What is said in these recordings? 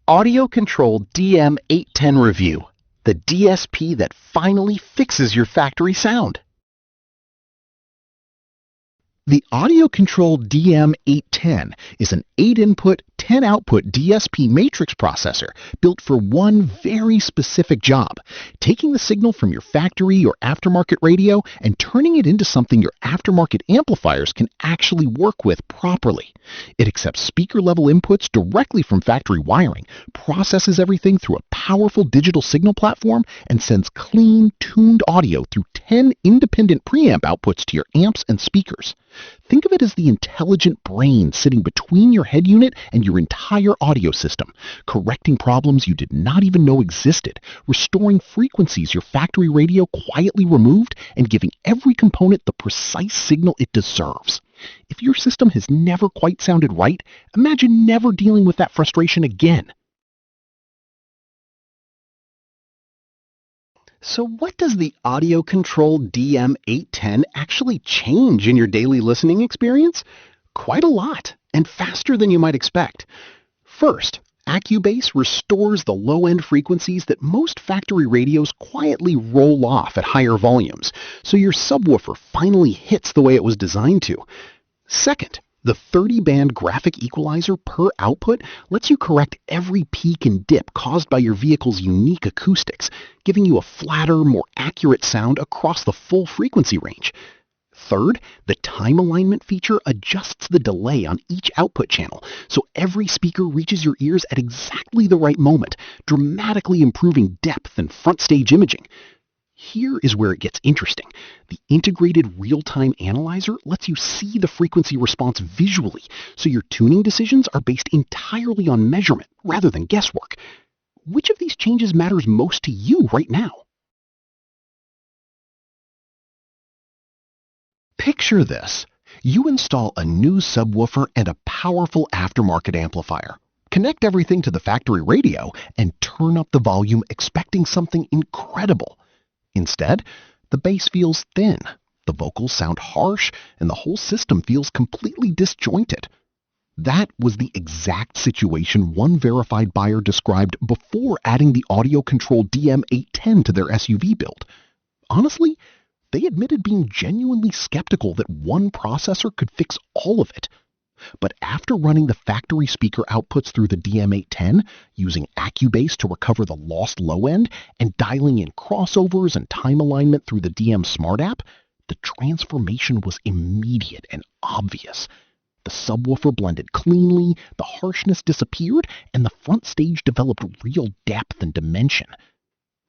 AudioControl DM-810 review, the DSP that finally fixes your factory sound. The AudioControl DM-810 is an 8-input, 10-output DSP matrix processor built for one very specific job, taking the signal from your factory or aftermarket radio and turning it into something your aftermarket amplifiers can actually work with properly. It accepts speaker-level inputs directly from factory wiring, processes everything through a powerful digital signal platform, and sends clean, tuned audio through 10 independent preamp outputs to your amps and speakers. Think of it as the intelligent brain sitting between your head unit and your entire audio system, correcting problems you did not even know existed, restoring frequencies your factory radio quietly removed, and giving every component the precise signal it deserves. If your system has never quite sounded right, imagine never dealing with that frustration again. So what does the AudioControl DM-810 actually change in your daily listening experience? Quite a lot, and faster than you might expect. First, AccuBass restores the low-end frequencies that most factory radios quietly roll off at higher volumes, so your subwoofer finally hits the way it was designed to. Second, the 30-band graphic equalizer per output lets you correct every peak and dip caused by your vehicle's unique acoustics, giving you a flatter, more accurate sound across the full frequency range. Third, the time alignment feature adjusts the delay on each output channel, so every speaker reaches your ears at exactly the right moment, dramatically improving depth and front stage imaging. Here is where it gets interesting. The integrated real-time analyzer lets you see the frequency response visually, so your tuning decisions are based entirely on measurement rather than guesswork. Which of these changes matters most to you right now? Picture this. You install a new subwoofer and a powerful aftermarket amplifier. Connect everything to the factory radio and turn up the volume expecting something incredible. Instead, the bass feels thin, the vocals sound harsh, and the whole system feels completely disjointed. That was the exact situation one verified buyer described before adding the AudioControl DM-810 to their SUV build. Honestly, they admitted being genuinely skeptical that one processor could fix all of it. But after running the factory speaker outputs through the DM-810, using AccuBass to recover the lost low end, and dialing in crossovers and time alignment through the DM Smart app, the transformation was immediate and obvious. The subwoofer blended cleanly, the harshness disappeared, and the front stage developed real depth and dimension.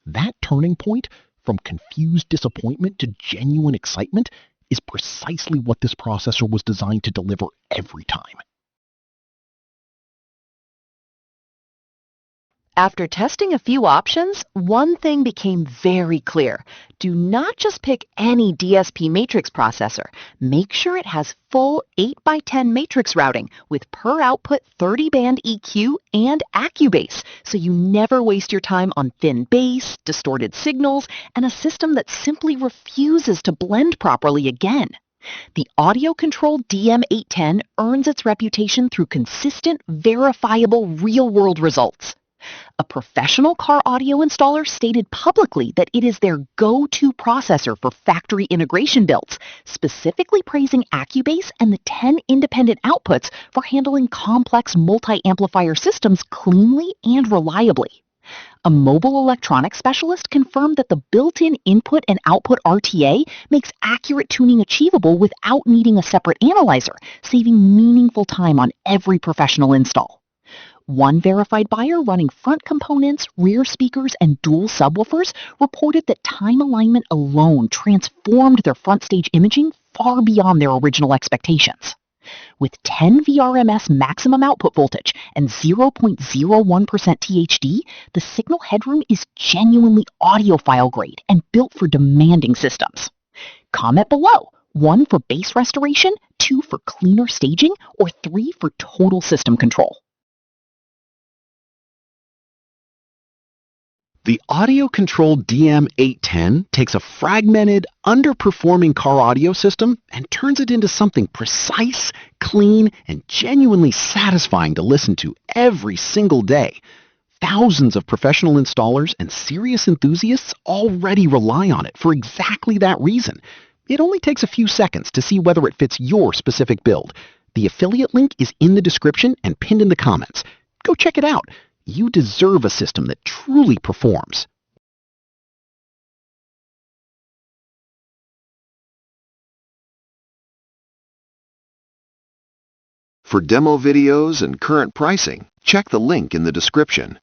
That turning point, from confused disappointment to genuine excitement, is precisely what this processor was designed to deliver every time. After testing a few options, one thing became very clear. Do not just pick any DSP matrix processor. Make sure it has full 8x10 matrix routing with per output 30-band EQ and AccuBass, so you never waste your time on thin bass, distorted signals, and a system that simply refuses to blend properly again. The AudioControl DM-810 earns its reputation through consistent, verifiable, real-world results. A professional car audio installer stated publicly that it is their go-to processor for factory integration builds, specifically praising AccuBass and the 10 independent outputs for handling complex multi-amplifier systems cleanly and reliably. A mobile electronics specialist confirmed that the built-in input and output RTA makes accurate tuning achievable without needing a separate analyzer, saving meaningful time on every professional install. One verified buyer running front components, rear speakers, and dual subwoofers reported that time alignment alone transformed their front stage imaging far beyond their original expectations. With 10 VRMS maximum output voltage and 0.01% THD, the signal headroom is genuinely audiophile grade and built for demanding systems. Comment below, 1 for bass restoration, 2 for cleaner staging, or 3 for total system control. The AudioControl DM-810 takes a fragmented, underperforming car audio system and turns it into something precise, clean, and genuinely satisfying to listen to every single day. Thousands of professional installers and serious enthusiasts already rely on it for exactly that reason. It only takes a few seconds to see whether it fits your specific build. The affiliate link is in the description and pinned in the comments. Go check it out. You deserve a system that truly performs. For demo videos and current pricing, check the link in the description.